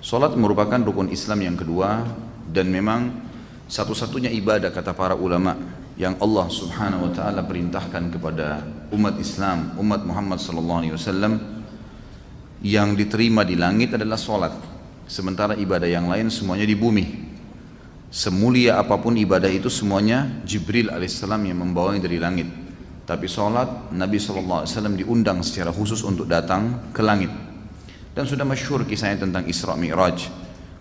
Salat merupakan rukun Islam yang kedua dan memang satu-satunya ibadah kata para ulama yang Allah Subhanahu wa taala perintahkan kepada umat Islam, umat Muhammad sallallahu alaihi wasallam yang diterima di langit adalah salat. Sementara ibadah yang lain semuanya di bumi. Semulia apapun ibadah itu semuanya Jibril alaihissalam yang membawanya dari langit. Tapi salat Nabi sallallahu alaihi wasallam diundang secara khusus untuk datang ke langit. Dan sudah masyhur kisahnya tentang Isra Mi'raj,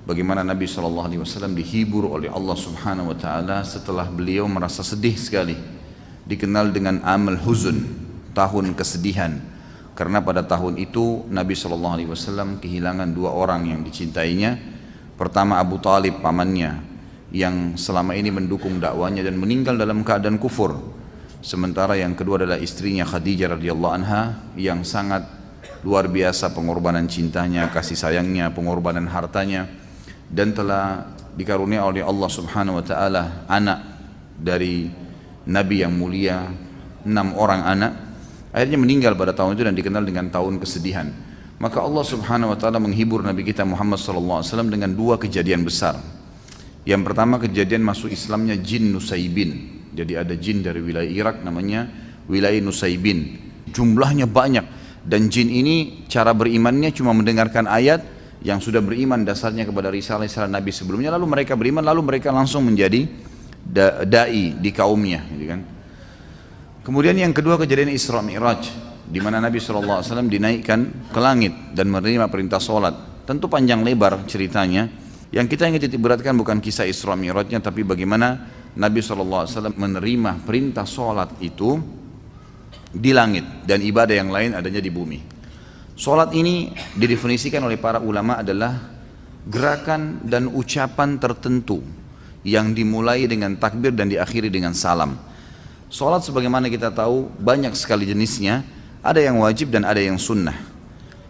bagaimana Nabi SAW dihibur oleh Allah Subhanahu Wa Taala setelah beliau merasa sedih sekali, dikenal dengan Amul Huzun, tahun kesedihan, karena pada tahun itu Nabi SAW kehilangan dua orang yang dicintainya. Pertama Abu Talib, pamannya, yang selama ini mendukung dakwanya dan meninggal dalam keadaan kufur. Sementara yang kedua adalah istrinya Khadijah radhiyallahu anha yang sangat luar biasa pengorbanan cintanya, kasih sayangnya, pengorbanan hartanya, dan telah dikarunia oleh Allah Subhanahu wa taala anak dari Nabi yang mulia, 6 orang anak. Akhirnya meninggal pada tahun itu dan dikenal dengan tahun kesedihan. Maka Allah Subhanahu wa taala menghibur Nabi kita Muhammad sallallahu alaihi wasallam dengan dua kejadian besar. Yang pertama, kejadian masuk Islamnya jin Nusaybin. Jadi ada jin dari wilayah Irak namanya wilayah Nusaybin. Jumlahnya banyak. Dan jin ini cara berimannya cuma mendengarkan ayat yang sudah beriman dasarnya kepada risalah Nabi sebelumnya, lalu mereka beriman, lalu mereka langsung menjadi da'i di kaumnya, gitu kan. Kemudian yang kedua, kejadian Isra Mi'raj, di mana Nabi SAW dinaikkan ke langit dan menerima perintah sholat. Tentu panjang lebar ceritanya. Yang kita ingin titik beratkan bukan kisah Isra Mi'rajnya, tapi bagaimana Nabi SAW menerima perintah sholat itu di langit dan ibadah yang lain adanya di bumi. Salat ini didefinisikan oleh para ulama adalah gerakan dan ucapan tertentu yang dimulai dengan takbir dan diakhiri dengan salam. Salat sebagaimana kita tahu banyak sekali jenisnya, ada yang wajib dan ada yang sunnah.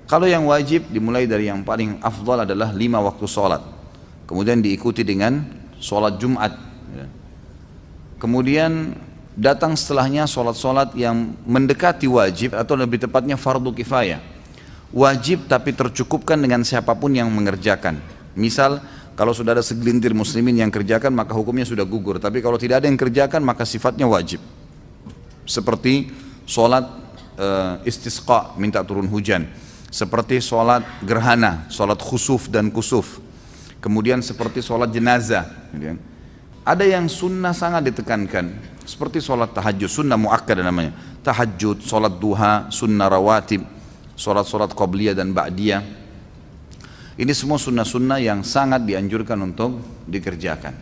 Kalau yang wajib dimulai dari yang paling afdal adalah 5 waktu salat, kemudian diikuti dengan salat Jumat, kemudian datang setelahnya solat-solat yang mendekati wajib atau lebih tepatnya fardu kifayah. Wajib tapi tercukupkan dengan siapapun yang mengerjakan. Misal kalau sudah ada segelintir muslimin yang kerjakan maka hukumnya sudah gugur. Tapi kalau tidak ada yang kerjakan maka sifatnya wajib. Seperti solat istisqa, minta turun hujan. Seperti solat gerhana, solat khusuf dan kusuf. Kemudian seperti solat jenazah. Ada yang sunnah sangat ditekankan, seperti sholat tahajud, sunnah muakkad namanya, tahajud, sholat duha, sunnah rawatib, sholat qabliyah dan ba'diyah. Ini semua sunnah-sunnah yang sangat dianjurkan untuk dikerjakan.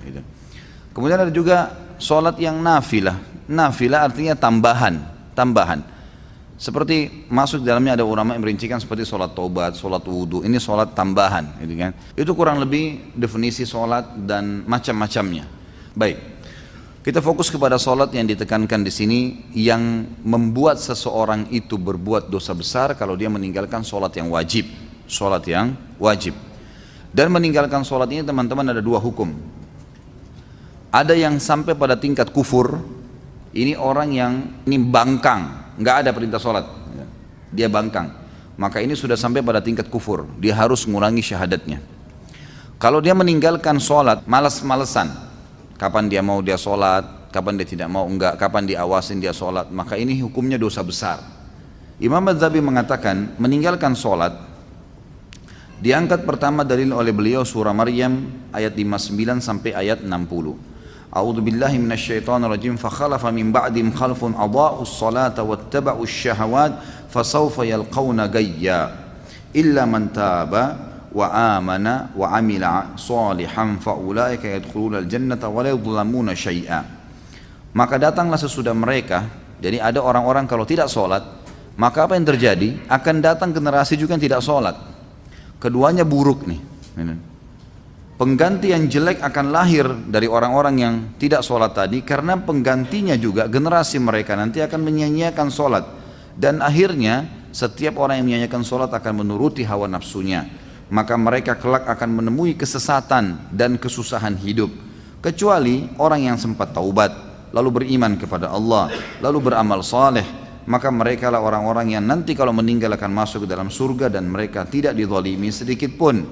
Kemudian ada juga sholat yang nafilah. Nafilah artinya tambahan. Seperti masuk di dalamnya ada ulama yang merincikan seperti sholat taubat, sholat wudu. Ini sholat tambahan, gitu kan? Itu kurang lebih definisi sholat dan macam-macamnya. Baik, kita fokus kepada sholat yang ditekankan di sini, yang membuat seseorang itu berbuat dosa besar kalau dia meninggalkan sholat yang wajib. Sholat yang wajib. Dan meninggalkan sholat ini teman-teman ada dua hukum. Ada yang sampai pada tingkat kufur. Ini orang yang ini bangkang, nggak ada perintah sholat, dia bangkang. Maka ini sudah sampai pada tingkat kufur. Dia harus mengurangi syahadatnya. Kalau dia meninggalkan sholat malas-malesan, kapan dia mau dia sholat, kapan dia tidak mau enggak, kapan diawasin dia sholat, maka ini hukumnya dosa besar. Imam Adz-Dzahabi mengatakan meninggalkan sholat diangkat pertama dalil oleh beliau surah Maryam ayat 59 sampai ayat 60. A'udzu billahi minasyaitonir rajim, fa khalafa min ba'dihim khalfun adaa'us salata wattaba'us syahawat fasawfa yalqawna gayya illa man taba wa amana wa amila salihan fa ulaika yadkhuluna al-jannata wa la yudhlamuna syai'a. Maka datanglah sesudah mereka, jadi ada orang-orang kalau tidak sholat, maka apa yang terjadi? Akan datang generasi juga yang tidak sholat. Keduanya buruk nih. Pengganti yang jelek akan lahir dari orang-orang yang tidak sholat tadi, karena penggantinya juga generasi mereka nanti akan menyia-nyiakan sholat. Dan akhirnya setiap orang yang menyia-nyiakan sholat akan menuruti hawa nafsunya. Maka mereka kelak akan menemui kesesatan dan kesusahan hidup. Kecuali orang yang sempat taubat, lalu beriman kepada Allah, lalu beramal saleh, maka mereka lah orang-orang yang nanti kalau meninggal akan masuk ke dalam surga dan mereka tidak dizalimi sedikit pun.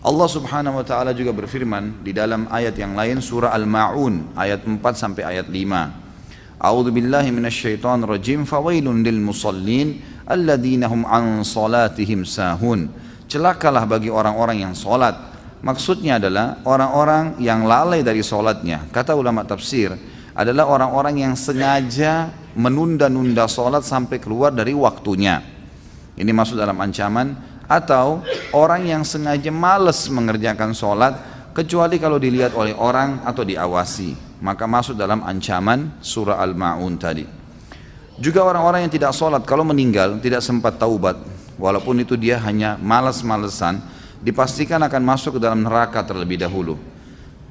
Allah subhanahu wa ta'ala juga berfirman di dalam ayat yang lain, surah Al-Ma'un ayat 4 sampai ayat 5. A'udzu billahi minasyaitonir rajim, fawailun lil musallin alladzina hum an salatihim sahun. Celakalah bagi orang-orang yang salat. Maksudnya adalah orang-orang yang lalai dari salatnya. Kata ulama tafsir adalah orang-orang yang sengaja menunda-nunda salat sampai keluar dari waktunya. Ini masuk dalam ancaman. Atau orang yang sengaja malas mengerjakan sholat kecuali kalau dilihat oleh orang atau diawasi, maka masuk dalam ancaman surah Al-Ma'un tadi. Juga orang-orang yang tidak sholat kalau meninggal tidak sempat taubat, walaupun itu dia hanya malas-malesan, dipastikan akan masuk ke dalam neraka terlebih dahulu.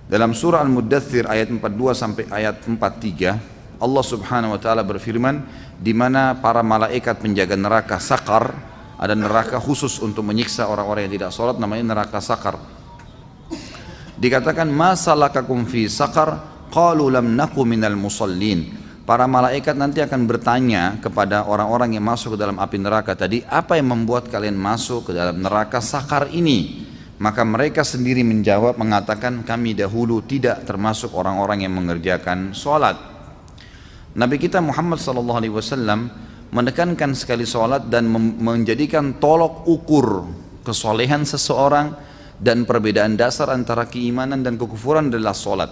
Dalam surah Al-Muddathir ayat 42 sampai ayat 43, Allah subhanahu wa ta'ala berfirman, di mana para malaikat penjaga neraka Saqar, ada neraka khusus untuk menyiksa orang-orang yang tidak sholat, namanya neraka Saqar. Dikatakan, ma salakakum fi Saqar, qalu lam naku minal musallin. Para malaikat nanti akan bertanya kepada orang-orang yang masuk ke dalam api neraka tadi, apa yang membuat kalian masuk ke dalam neraka Saqar ini? Maka mereka sendiri menjawab, mengatakan, kami dahulu tidak termasuk orang-orang yang mengerjakan sholat. Nabi kita Muhammad SAW menekankan sekali sholat dan menjadikan tolok ukur kesolehan seseorang dan perbedaan dasar antara keimanan dan kekufuran adalah sholat.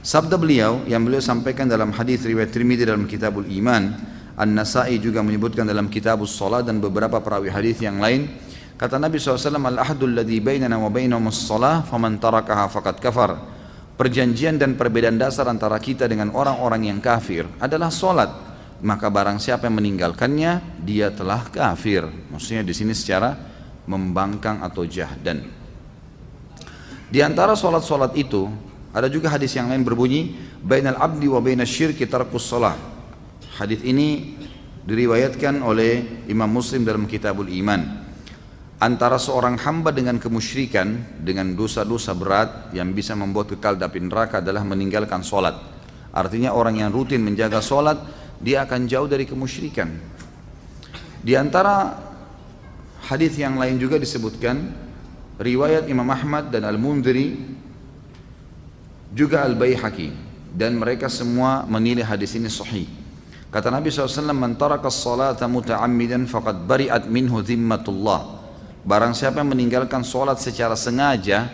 Sabda beliau yang beliau sampaikan dalam hadis riwayat Tirmidzi dalam Kitabul Iman, An-Nasai juga menyebutkan dalam Kitabus Sholat dan beberapa perawi hadis yang lain. Kata Nabi SAW, al-ahdul ladzi bainana wa bainahumus shalah faman tarakaha faqad kafar. Perjanjian dan perbedaan dasar antara kita dengan orang-orang yang kafir adalah sholat. Maka barang siapa yang meninggalkannya, dia telah kafir. Maksudnya di sini secara membangkang atau jahdan. Di antara solat-solat itu ada juga hadis yang lain berbunyi, bainal abdi wa bainas syirki tarkus shalah. Hadis ini diriwayatkan oleh Imam Muslim dalam Kitabul Iman. Antara seorang hamba dengan kemusyrikan, dengan dosa-dosa berat yang bisa membuat kekal di api neraka adalah meninggalkan solat. Artinya orang yang rutin menjaga solat, dia akan jauh dari kemusyrikan. Di antara hadis yang lain juga disebutkan, riwayat Imam Ahmad dan Al-Mundhiri juga Al-Baihaqi, dan mereka semua menilai hadis ini sahih. Kata Nabi SAW, man taraka as-salata muta'ammidan faqad bari'at minhu dhimmatullah. Barang siapa yang meninggalkan salat secara sengaja,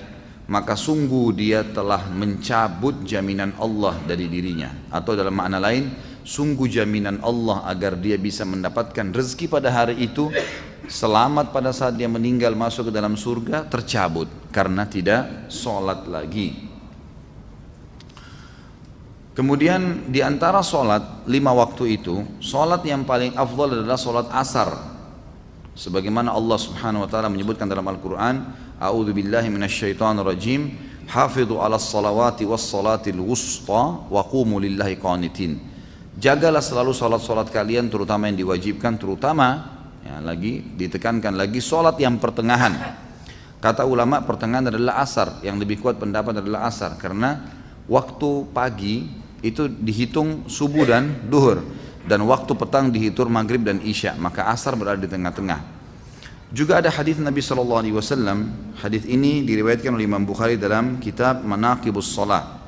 maka sungguh dia telah mencabut jaminan Allah dari dirinya. Atau dalam makna lain, sungguh jaminan Allah agar dia bisa mendapatkan rezeki pada hari itu, selamat pada saat dia meninggal masuk ke dalam surga, tercabut karena tidak sholat lagi. Kemudian di antara sholat 5 waktu itu, sholat yang paling afdal adalah sholat asar. Sebagaimana Allah subhanahu wa ta'ala menyebutkan dalam Al-Quran, a'udzu billahi minasyaitonir rajim, hafidhu 'alas salawati was salatil wusta wa qumu lillahi qanitin. Jagalah selalu salat-salat kalian, terutama yang diwajibkan, terutama ya, lagi ditekankan lagi salat yang pertengahan. Kata ulama pertengahan adalah asar, yang lebih kuat pendapat adalah asar, karena waktu pagi itu dihitung subuh dan duhur, dan waktu petang dihitung maghrib dan isya, maka asar berada di tengah-tengah. Juga ada hadis Nabi SAW, hadis ini diriwayatkan oleh Imam Bukhari dalam kitab Manaqibus Shalah.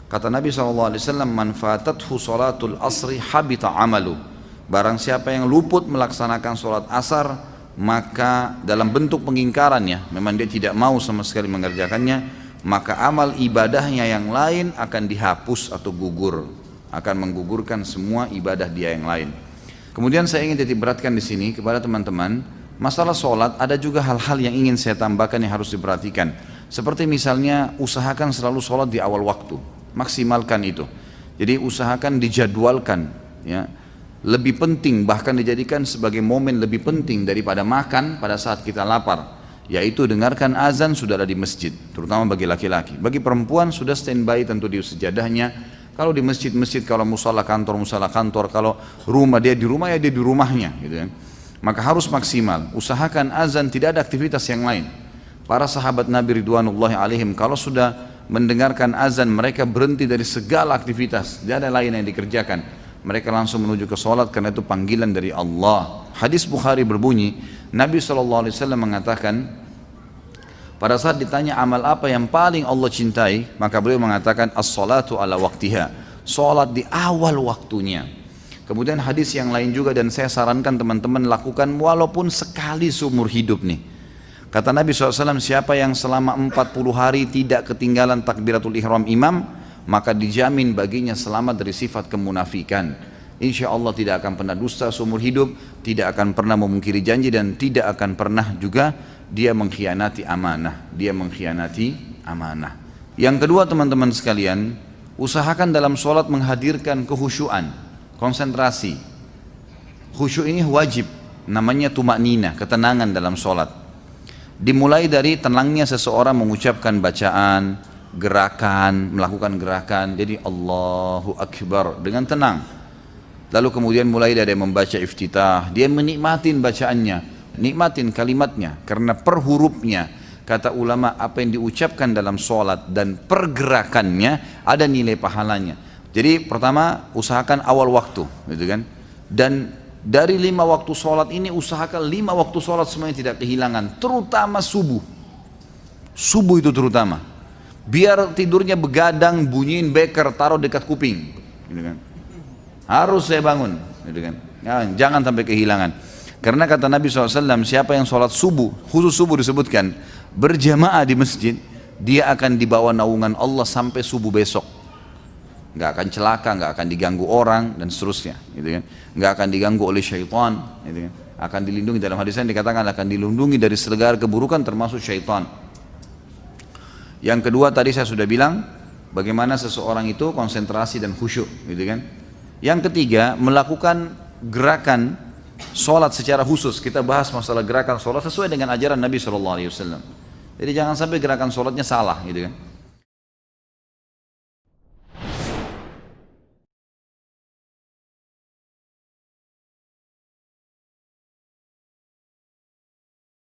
Kata Nabi SAW, man fatathu salatul asri habita amalu. Barang siapa yang luput melaksanakan sholat asar, maka dalam bentuk pengingkarannya, memang dia tidak mau sama sekali mengerjakannya, maka amal ibadahnya yang lain akan dihapus atau gugur, akan menggugurkan semua ibadah dia yang lain. Kemudian saya ingin titik beratkan di sini kepada teman-teman, masalah sholat ada juga hal-hal yang ingin saya tambahkan yang harus diperhatikan. Seperti misalnya usahakan selalu sholat di awal waktu, maksimalkan itu. Jadi usahakan dijadwalkan, ya. Lebih penting, bahkan dijadikan sebagai momen lebih penting daripada makan pada saat kita lapar, yaitu dengarkan azan sudah ada di masjid, terutama bagi laki-laki. Bagi perempuan sudah standby tentu di sejadahnya. Kalau di masjid-masjid, kalau musala kantor, kalau rumah dia di rumah, ya dia di rumahnya, gitu ya. Maka harus maksimal, usahakan azan, tidak ada aktivitas yang lain. Para sahabat Nabi Ridwanullahi alaihim kalau sudah mendengarkan azan, mereka berhenti dari segala aktivitas, tidak ada lain yang dikerjakan. Mereka langsung menuju ke sholat karena itu panggilan dari Allah. Hadis Bukhari berbunyi, Nabi SAW mengatakan, Pada saat ditanya amal apa yang paling Allah cintai, maka beliau mengatakan as-salatu ala waktiha, salat di awal waktunya. Kemudian hadis yang lain juga, dan saya sarankan teman-teman lakukan walaupun sekali seumur hidup nih. Kata Nabi SAW, siapa yang selama 40 hari tidak ketinggalan takbiratul ihram imam, maka dijamin baginya selamat dari sifat kemunafikan. Insya Allah tidak akan pernah dusta seumur hidup, tidak akan pernah memungkiri janji, dan tidak akan pernah juga dia mengkhianati amanah. Yang kedua teman-teman sekalian, usahakan dalam sholat menghadirkan kehusyuan, konsentrasi. Khusyuk ini wajib, namanya tumakninah, ketenangan dalam sholat. Dimulai dari tenangnya seseorang mengucapkan bacaan, gerakan, melakukan gerakan, jadi Allahu Akbar dengan tenang. Lalu kemudian mulai dari membaca iftitah, dia menikmatin bacaannya, nikmatin kalimatnya, karena per hurufnya, kata ulama, apa yang diucapkan dalam sholat dan pergerakannya ada nilai pahalanya. Jadi pertama usahakan awal waktu, gitu kan? Dan dari 5 waktu sholat ini usahakan 5 waktu sholat semuanya tidak kehilangan, terutama subuh. Subuh itu terutama. Biar tidurnya begadang, bunyiin beker, taruh dekat kuping, gitu kan? Harus saya bangun, gitu kan? Jangan sampai kehilangan. Karena kata Nabi SAW, siapa yang sholat subuh, khusus subuh disebutkan, berjamaah di masjid, dia akan dibawa naungan Allah sampai subuh besok. Nggak akan celaka, nggak akan diganggu orang, dan seterusnya, gitu kan? Nggak akan diganggu oleh syaitan, gitu kan? Akan dilindungi, dalam hadis yang dikatakan akan dilindungi dari segala keburukan termasuk syaitan. Yang kedua tadi saya sudah bilang, bagaimana seseorang itu konsentrasi dan khusyuk, gitu kan? Yang ketiga, melakukan gerakan sholat secara khusus. Kita bahas masalah gerakan sholat sesuai dengan ajaran Nabi SAW. Jadi jangan sampai gerakan sholatnya salah, gitu kan.